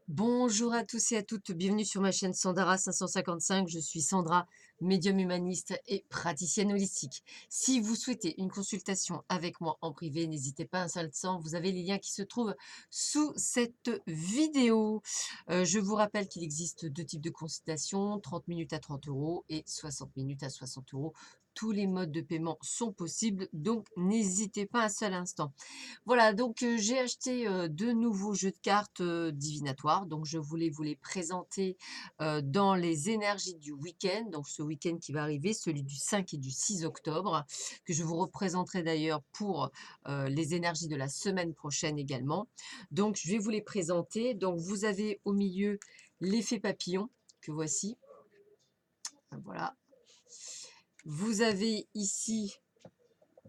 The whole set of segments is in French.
Bonjour à tous et à toutes, bienvenue sur ma chaîne Sandara 555. Je suis Sandra, médium humaniste et praticienne holistique. Si vous souhaitez une consultation avec moi en privé, n'hésitez pas un seul instant, vous avez les liens qui se trouvent sous cette vidéo. Je vous rappelle qu'il existe deux types de consultations, 30 minutes à 30 euros et 60 minutes à 60 euros. Tous les modes de paiement sont possibles, donc n'hésitez pas un seul instant. Voilà, donc j'ai acheté, 2 nouveaux jeux de cartes, divinatoires, donc je voulais vous les présenter, dans les énergies du week-end, donc ce week-end qui va arriver, celui du 5 et du 6 octobre, que je vous représenterai d'ailleurs pour, les énergies de la semaine prochaine également. Donc je vais vous les présenter. Donc vous avez au milieu l'effet papillon que voici, voilà. Vous avez ici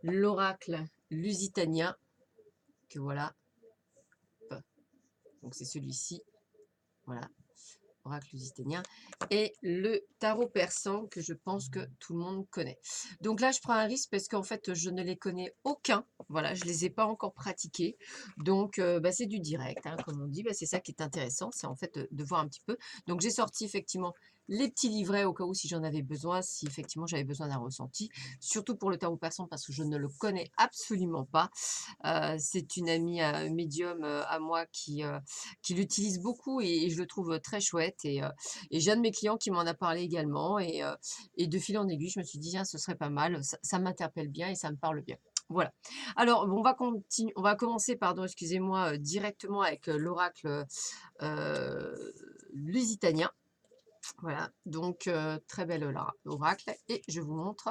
l'oracle lusitanien que voilà, donc c'est celui-ci. Voilà, oracle lusitanien. Et le tarot persan que je pense que tout le monde connaît. Donc là, je prends un risque parce qu'en fait, je ne les connais aucun. Voilà, je ne les ai pas encore pratiqués. Donc, c'est du direct, hein, comme on dit. C'est ça qui est intéressant, c'est en fait de voir un petit peu. Donc, j'ai sorti effectivement les petits livrets au cas où si j'en avais besoin, si effectivement j'avais besoin d'un ressenti. Surtout pour le tarot persan parce que je ne le connais absolument pas. C'est une amie médium à moi qui l'utilise beaucoup et je le trouve très chouette. Et j'ai un de mes clients qui m'en a parlé également. Et de fil en aiguille, je me suis dit, tiens, ce serait pas mal. Ça m'interpelle bien et ça me parle bien. Voilà. Alors, on va commencer, pardon, excusez-moi, directement avec l'oracle lusitanien. Voilà, donc très belle oracle. Et je vous montre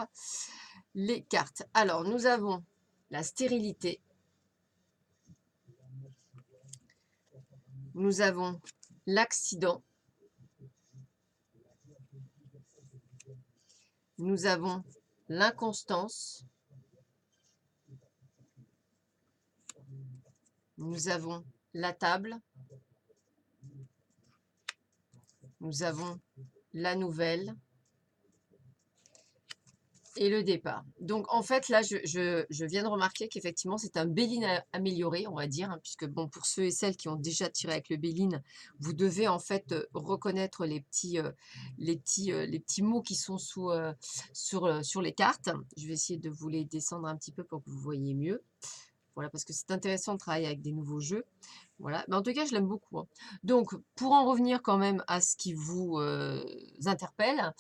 les cartes. Alors, nous avons la stérilité. Nous avons l'accident. Nous avons l'inconstance. Nous avons la table. Nous avons la nouvelle et le départ. Donc, en fait, là, je viens de remarquer qu'effectivement, c'est un Béline amélioré, on va dire, hein, puisque, bon, pour ceux et celles qui ont déjà tiré avec le Béline, vous devez, en fait, reconnaître les petits mots qui sont sur les cartes. Je vais essayer de vous les descendre un petit peu pour que vous voyez mieux. Voilà, parce que c'est intéressant de travailler avec des nouveaux jeux. Voilà, mais en tout cas, je l'aime beaucoup, hein. Donc, pour en revenir quand même à ce qui vous interpelle,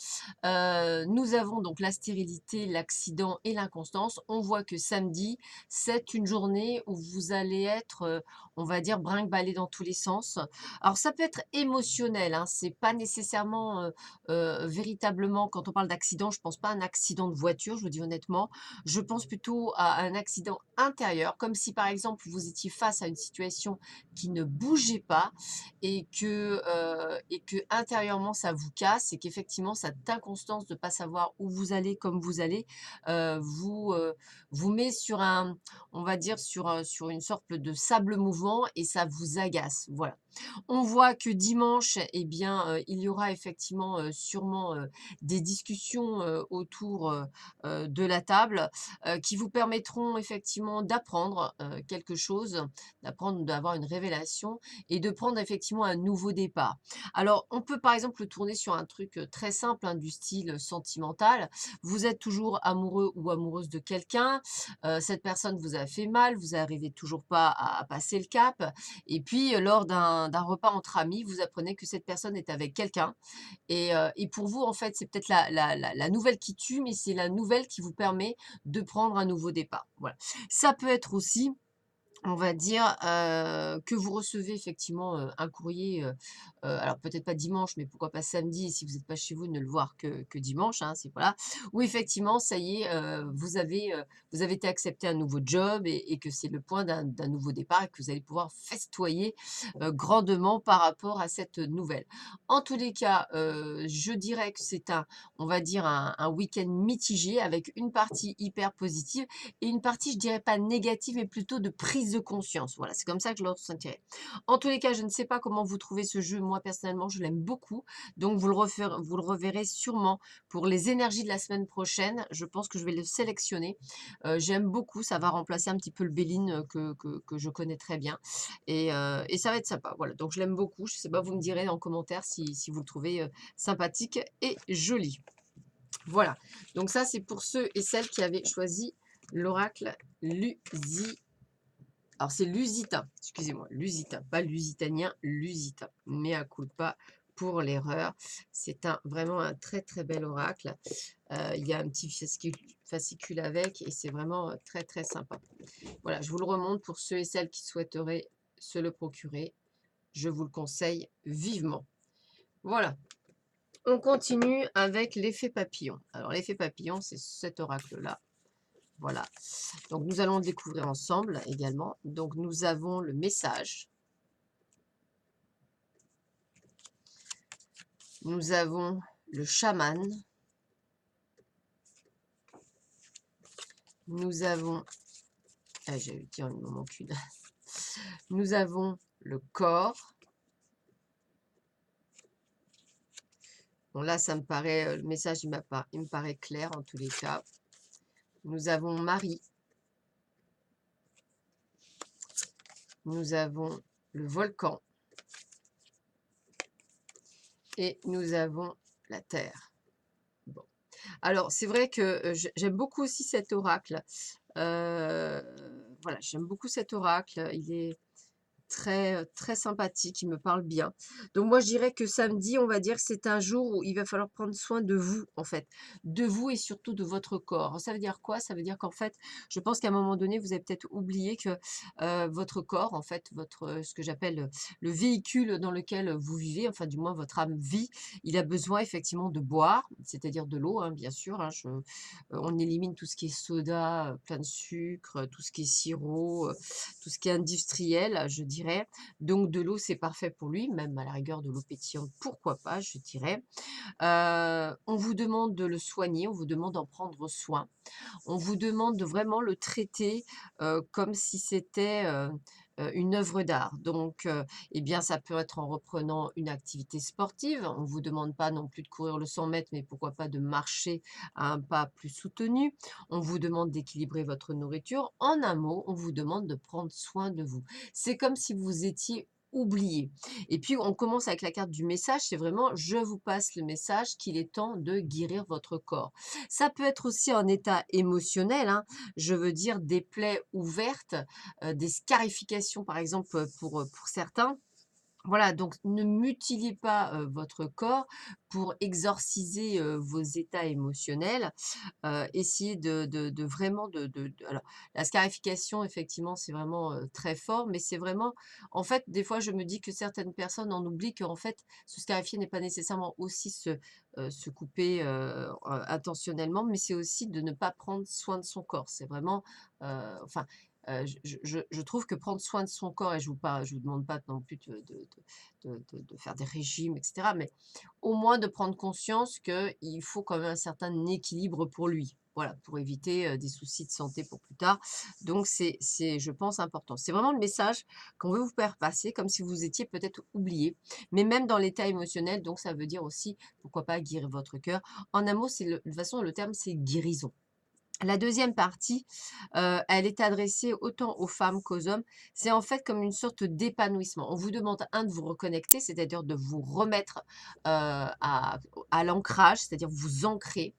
nous avons donc la stérilité, l'accident et l'inconstance. On voit que samedi, c'est une journée où vous allez être, on va dire, brinque-ballé dans tous les sens. Alors, ça peut être émotionnel, hein, c'est pas nécessairement véritablement, quand on parle d'accident, je pense pas à un accident de voiture, je vous dis honnêtement. Je pense plutôt à un accident intérieur, comme si par exemple vous étiez face à une situation qui ne bougeait pas et que intérieurement ça vous casse et qu'effectivement cette inconstance de ne pas savoir où vous allez, comme vous allez, vous met sur un, on va dire sur une sorte de sable mouvant et ça vous agace. Voilà. On voit que dimanche, eh bien, il y aura effectivement sûrement des discussions autour de la table qui vous permettront effectivement d'apprendre quelque chose, d'apprendre, d'avoir une révélation et de prendre effectivement un nouveau départ. Alors, on peut par exemple le tourner sur un truc très simple, hein, du style sentimental. Vous êtes toujours amoureux ou amoureuse de quelqu'un, cette personne vous a fait mal, vous n'arrivez toujours pas à passer le cap, et puis lors d'un repas entre amis, vous apprenez que cette personne est avec quelqu'un, et pour vous, en fait, c'est peut-être la nouvelle qui tue, mais c'est la nouvelle qui vous permet de prendre un nouveau départ. Voilà. Ça peut être aussi, on va dire, que vous recevez effectivement, un courrier, alors peut-être pas dimanche, mais pourquoi pas samedi, et si vous n'êtes pas chez vous, ne le voir que dimanche, hein, c'est voilà. Où effectivement, ça y est, vous avez été accepté un nouveau job et que c'est le point d'un nouveau départ et que vous allez pouvoir festoyer, grandement par rapport à cette nouvelle. En tous les cas, je dirais que c'est on va dire un week-end mitigé avec une partie hyper positive et une partie, je dirais pas négative, mais plutôt de prise prise de conscience. Voilà, c'est comme ça que je le ressentirais. En tous les cas, je ne sais pas comment vous trouvez ce jeu. Moi, personnellement, je l'aime beaucoup. Donc, vous le reverrez sûrement pour les énergies de la semaine prochaine. Je pense que je vais le sélectionner. J'aime beaucoup. Ça va remplacer un petit peu le Béline que je connais très bien. Et ça va être sympa. Voilà, donc je l'aime beaucoup. Je ne sais pas, vous me direz en commentaire si vous le trouvez sympathique et joli. Voilà, donc ça c'est pour ceux et celles qui avaient choisi l'oracle Lusi. Alors c'est lusitain, excusez-moi, lusitain, pas lusitanien, lusitain. Mea culpa pour l'erreur. C'est vraiment un très très bel oracle. Il y a un petit fascicule avec et c'est vraiment très très sympa. Voilà, je vous le remonte pour ceux et celles qui souhaiteraient se le procurer. Je vous le conseille vivement. Voilà. On continue avec l'effet papillon. Alors, l'effet papillon, c'est cet oracle-là. Voilà. Donc, nous allons le découvrir ensemble également. Donc, nous avons le message. Nous avons le chaman. Nous avons... Ah, j'avais dit, il me manque une. Nous avons le corps. Bon, là, ça me paraît... Le message, il me paraît clair en tous les cas. Nous avons Marie. Nous avons le volcan. Et nous avons la Terre. Bon. Alors, c'est vrai que j'aime beaucoup aussi cet oracle. Voilà, j'aime beaucoup cet oracle. Il est très, très sympathique, il me parle bien. Donc moi, je dirais que samedi, on va dire que c'est un jour où il va falloir prendre soin de vous, en fait. De vous et surtout de votre corps. Ça veut dire quoi? Ça veut dire qu'en fait, je pense qu'à un moment donné, vous avez peut-être oublié que votre corps, en fait, ce que j'appelle le véhicule dans lequel vous vivez, enfin du moins votre âme vit, il a besoin effectivement de boire, c'est-à-dire de l'eau, hein, bien sûr. Hein, on élimine tout ce qui est soda, plein de sucre, tout ce qui est sirop, tout ce qui est industriel, je dirais. Donc de l'eau, c'est parfait pour lui, même à la rigueur de l'eau pétillante, pourquoi pas, je dirais. On vous demande de le soigner, on vous demande d'en prendre soin. On vous demande de vraiment le traiter comme si c'était une œuvre d'art. Donc, eh bien, ça peut être en reprenant une activité sportive. On ne vous demande pas non plus de courir le 100 mètres, mais pourquoi pas de marcher à un pas plus soutenu. On vous demande d'équilibrer votre nourriture. En un mot, on vous demande de prendre soin de vous. C'est comme si vous étiez oublié. Et puis, on commence avec la carte du message. C'est vraiment, je vous passe le message qu'il est temps de guérir votre corps. Ça peut être aussi en état émotionnel, hein, je veux dire des plaies ouvertes, des scarifications par exemple, pour certains. Voilà, donc ne mutilez pas, votre corps pour exorciser, vos états émotionnels. Essayez de vraiment alors la scarification effectivement c'est vraiment, très fort, mais c'est vraiment en fait des fois je me dis que certaines personnes en oublient qu'en fait se scarifier n'est pas nécessairement aussi se couper, intentionnellement, mais c'est aussi de ne pas prendre soin de son corps. C'est vraiment, enfin, je trouve que prendre soin de son corps et je vous demande pas non plus de faire des régimes et cetera, mais au moins de prendre conscience qu'il faut quand même un certain équilibre pour lui. Voilà, pour éviter, des soucis de santé pour plus tard. Donc c'est je pense important. C'est vraiment le message qu'on veut vous faire passer, comme si vous étiez peut-être oublié, mais même dans l'état émotionnel, donc ça veut dire aussi, pourquoi pas guérir votre cœur. En un mot, de toute façon le terme c'est guérison. La deuxième partie, elle est adressée autant aux femmes qu'aux hommes. C'est en fait comme une sorte d'épanouissement. On vous demande, un, de vous reconnecter, c'est-à-dire de vous remettre, à l'ancrage, c'est-à-dire vous ancrer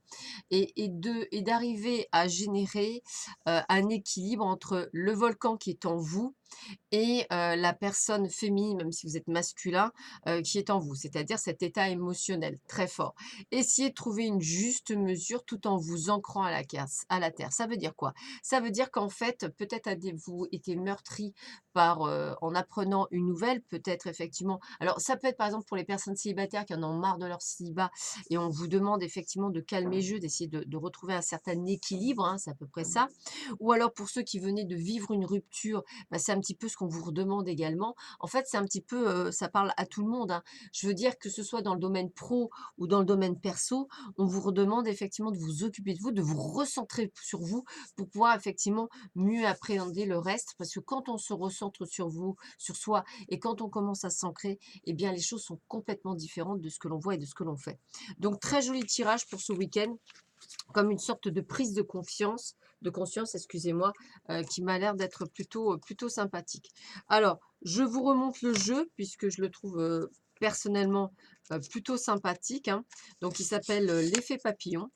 et d'arriver à générer, un équilibre entre le volcan qui est en vous et la personne féminine, même si vous êtes masculin, qui est en vous, c'est-à-dire cet état émotionnel très fort. Essayez de trouver une juste mesure tout en vous ancrant à la terre. Ça veut dire quoi? Ça veut dire qu'en fait, peut-être avez-vous été meurtri par, en apprenant une nouvelle, peut-être effectivement alors ça peut être par exemple pour les personnes célibataires qui en ont marre de leur célibat et on vous demande effectivement de calmer le jeu, d'essayer de retrouver un certain équilibre, hein, c'est à peu près ça. Ou alors pour ceux qui venaient de vivre une rupture, bah, c'est un petit peu ce qu'on vous redemande également. En fait, c'est un petit peu, ça parle à tout le monde, hein. Je veux dire que ce soit dans le domaine pro ou dans le domaine perso, on vous redemande effectivement de vous occuper de vous, de vous recentrer sur vous pour pouvoir effectivement mieux appréhender le reste. Parce que quand on se recentre sur vous, sur soi et quand on commence à s'ancrer, eh bien les choses sont complètement différentes de ce que l'on voit et de ce que l'on fait. Donc très joli tirage pour ce week-end, comme une sorte de prise de conscience, excusez-moi, qui m'a l'air d'être plutôt sympathique. Alors, je vous remonte le jeu puisque je le trouve, personnellement, plutôt sympathique, hein. Donc il s'appelle, l'effet papillon.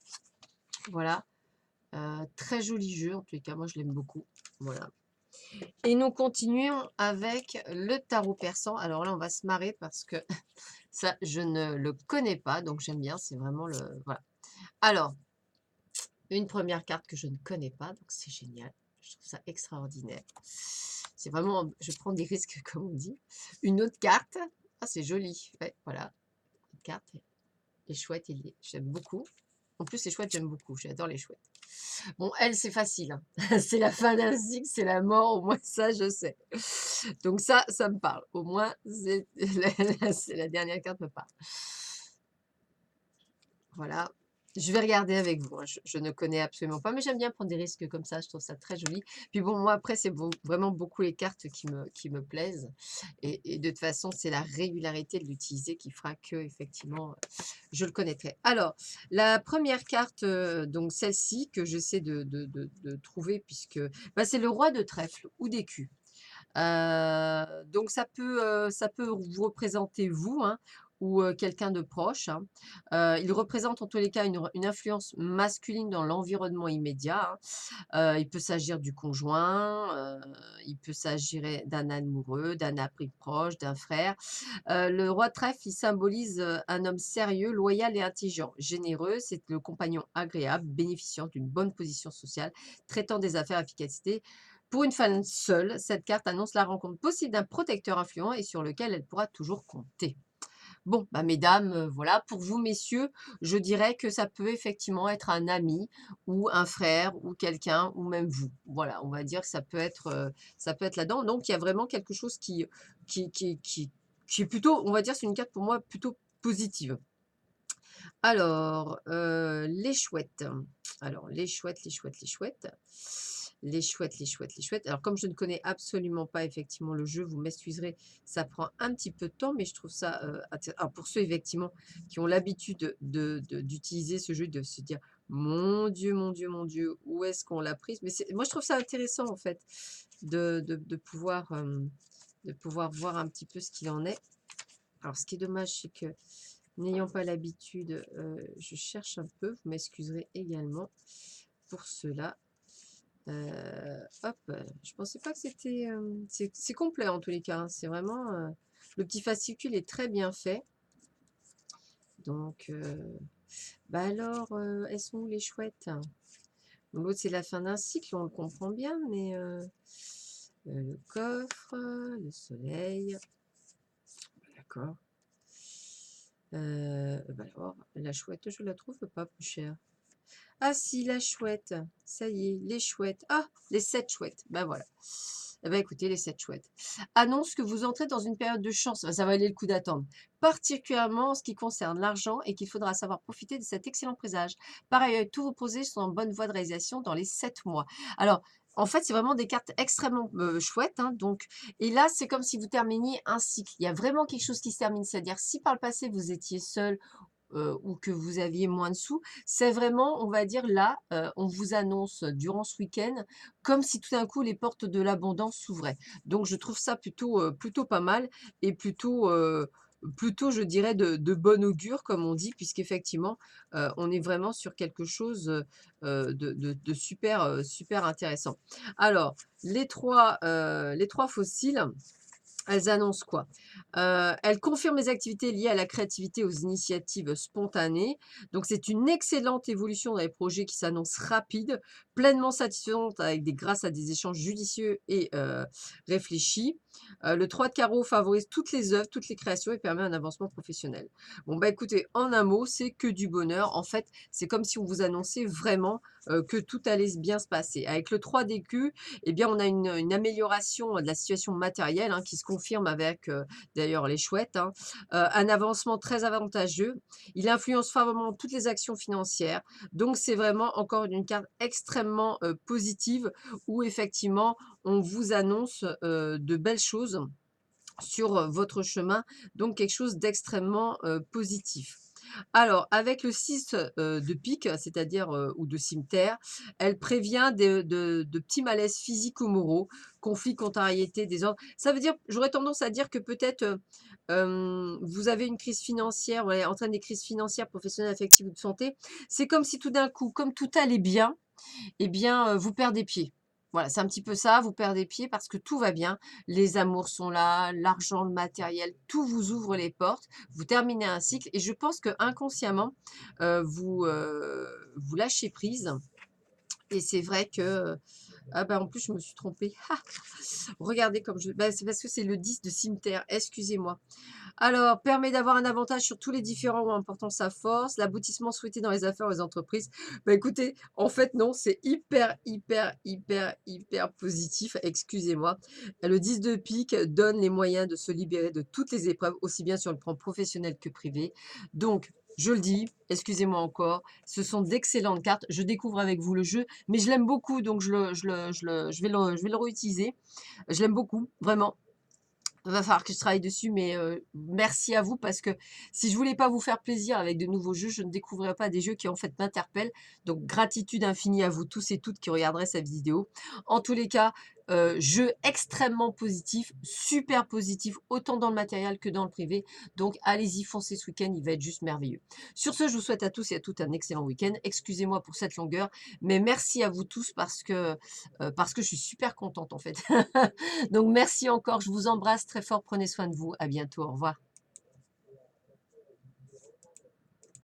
Voilà, très joli jeu en tous les cas, moi je l'aime beaucoup. Voilà. Et nous continuons avec le tarot persan. Alors là, on va se marrer parce que ça, je ne le connais pas, donc j'aime bien, c'est vraiment le voilà. Alors, une première carte que je ne connais pas, donc c'est génial. Je trouve ça extraordinaire. C'est vraiment, je prends des risques, comme on dit. Une autre carte. Ah, c'est joli. Ouais, voilà. Une carte. Les chouettes, j'aime beaucoup. En plus, les chouettes, j'aime beaucoup. J'adore les chouettes. Bon, elle, c'est facile, hein. C'est la fin d'un cycle, c'est la mort. Au moins, ça, je sais. Donc ça me parle. Au moins, la dernière carte me parle. Voilà. Je vais regarder avec vous, hein. Je ne connais absolument pas, mais j'aime bien prendre des risques comme ça. Je trouve ça très joli. Puis bon, moi, après, c'est vraiment beaucoup les cartes qui me plaisent. Et de toute façon, c'est la régularité de l'utiliser qui fera que, effectivement, je le connaîtrai. Alors, la première carte, donc celle-ci, que j'essaie de trouver, puisque bah, c'est le roi de trèfle ou d'écu. Donc ça peut vous représenter vous, hein, ou quelqu'un de proche, hein. Il représente en tous les cas une influence masculine dans l'environnement immédiat, hein. Il peut s'agir du conjoint, il peut s'agir d'un amoureux, d'un appris proche, d'un frère. Le roi de trèfle, il symbolise, un homme sérieux, loyal et intelligent. Généreux, c'est le compagnon agréable, bénéficiant d'une bonne position sociale, traitant des affaires à efficacité. Pour une femme seule, cette carte annonce la rencontre possible d'un protecteur influent et sur lequel elle pourra toujours compter. Bon, bah mesdames, voilà. Pour vous, messieurs, je dirais que ça peut effectivement être un ami ou un frère ou quelqu'un ou même vous. Voilà, on va dire que ça peut être là-dedans. Donc il y a vraiment quelque chose qui qui qui qui est plutôt, on va dire, c'est une carte pour moi plutôt positive. Alors, les chouettes. Alors les chouettes, les chouettes, les chouettes. Les chouettes, les chouettes, les chouettes. Alors comme je ne connais absolument pas effectivement le jeu, vous m'excuserez, ça prend un petit peu de temps, mais je trouve ça, alors pour ceux effectivement qui ont l'habitude d'utiliser ce jeu, de se dire: «Mon Dieu, mon Dieu, mon Dieu, où est-ce qu'on l'a prise?» Mais moi je trouve ça intéressant en fait de pouvoir voir un petit peu ce qu'il en est. Alors ce qui est dommage, c'est que n'ayant pas l'habitude, je cherche un peu, vous m'excuserez également pour cela. Hop, je pensais pas que c'était, c'est complet en tous les cas, hein. C'est vraiment, le petit fascicule est très bien fait. Donc, bah alors, elles sont où les chouettes? Bon, l'autre, c'est la fin d'un cycle, on le comprend bien, mais, le coffre, le soleil, d'accord. Bah alors, la chouette, je la trouve pas plus chère. Ah si, la chouette, ça y est, les chouettes. Ah, les 7 chouettes, bah voilà. Eh ben écoutez, les 7 chouettes. Annonce que vous entrez dans une période de chance. Ça valait le coup d'attendre. Particulièrement en ce qui concerne l'argent et qu'il faudra savoir profiter de cet excellent présage. Par ailleurs, tous vos projets sont en bonne voie de réalisation dans les 7 mois. Alors, en fait, c'est vraiment des cartes extrêmement chouettes, hein, donc, et là, c'est comme si vous terminiez un cycle. Il y a vraiment quelque chose qui se termine. C'est-à-dire, si par le passé, vous étiez seul ou que vous aviez moins de sous, c'est vraiment, on va dire là, on vous annonce durant ce week-end comme si tout d'un coup les portes de l'abondance s'ouvraient. Donc je trouve ça plutôt pas mal et plutôt je dirais de bon augure comme on dit puisqu'effectivement, on est vraiment sur quelque chose, de super, super intéressant. Alors les trois fossiles, elles annoncent quoi? Elles confirment les activités liées à la créativité, aux initiatives spontanées. Donc c'est une excellente évolution dans les projets qui s'annoncent rapides, pleinement satisfaisantes avec grâce à des échanges judicieux et réfléchis. Le 3 de carreau favorise toutes les œuvres, toutes les créations et permet un avancement professionnel. Bon bah écoutez, en un mot, c'est que du bonheur. En fait, c'est comme si on vous annonçait vraiment que tout allait bien se passer. Avec le 3 d'écus, eh bien, on a une amélioration de la situation matérielle, hein, qui se confirme avec, d'ailleurs les chouettes, hein, un avancement très avantageux. Il influence favorablement toutes les actions financières. Donc c'est vraiment encore une carte extrêmement, positive où effectivement on vous annonce, de belles choses sur, votre chemin, donc quelque chose d'extrêmement, positif. Alors avec le 6 de pique, c'est-à-dire, ou de cimeterre, elle prévient de petits malaises physiques ou moraux, conflits, contrariétés, désordres. Ça veut dire j'aurais tendance à dire que peut-être, vous avez une crise financière, ouais, entraîne des crises financières, professionnelles, affectives ou de santé. C'est comme si tout d'un coup, comme tout allait bien, eh bien, vous perdez pied. Voilà, c'est un petit peu ça, vous perdez pied parce que tout va bien. Les amours sont là, l'argent, le matériel, tout vous ouvre les portes. Vous terminez un cycle et je pense qu'inconsciemment, vous lâchez prise et c'est vrai que, ah bah, en plus je me suis trompée. Regardez comme je bah, c'est parce que c'est le 10 de cimeterre, excusez-moi. Alors, permet d'avoir un avantage sur tous les différents ou en portant sa force, l'aboutissement souhaité dans les affaires ou les entreprises. Bah, écoutez, en fait, non, c'est hyper, hyper, hyper, hyper positif, excusez-moi. Le 10 de pique donne les moyens de se libérer de toutes les épreuves, aussi bien sur le plan professionnel que privé. Donc, je le dis, excusez-moi encore, ce sont d'excellentes cartes. Je découvre avec vous le jeu, mais je l'aime beaucoup, donc je vais le réutiliser. Je l'aime beaucoup, vraiment. Il va falloir que je travaille dessus, mais merci à vous parce que si je voulais pas vous faire plaisir avec de nouveaux jeux, je ne découvrirais pas des jeux qui en fait m'interpellent. Donc gratitude infinie à vous tous et toutes qui regarderaient cette vidéo. En tous les cas, jeu extrêmement positif, super positif, autant dans le matériel que dans le privé. Donc allez-y, foncez ce week-end, il va être juste merveilleux. Sur ce, je vous souhaite à tous et à toutes un excellent week-end. Excusez-moi pour cette longueur, mais merci à vous tous parce que je suis super contente en fait. Donc merci encore, je vous embrasse très fort, prenez soin de vous, à bientôt, au revoir.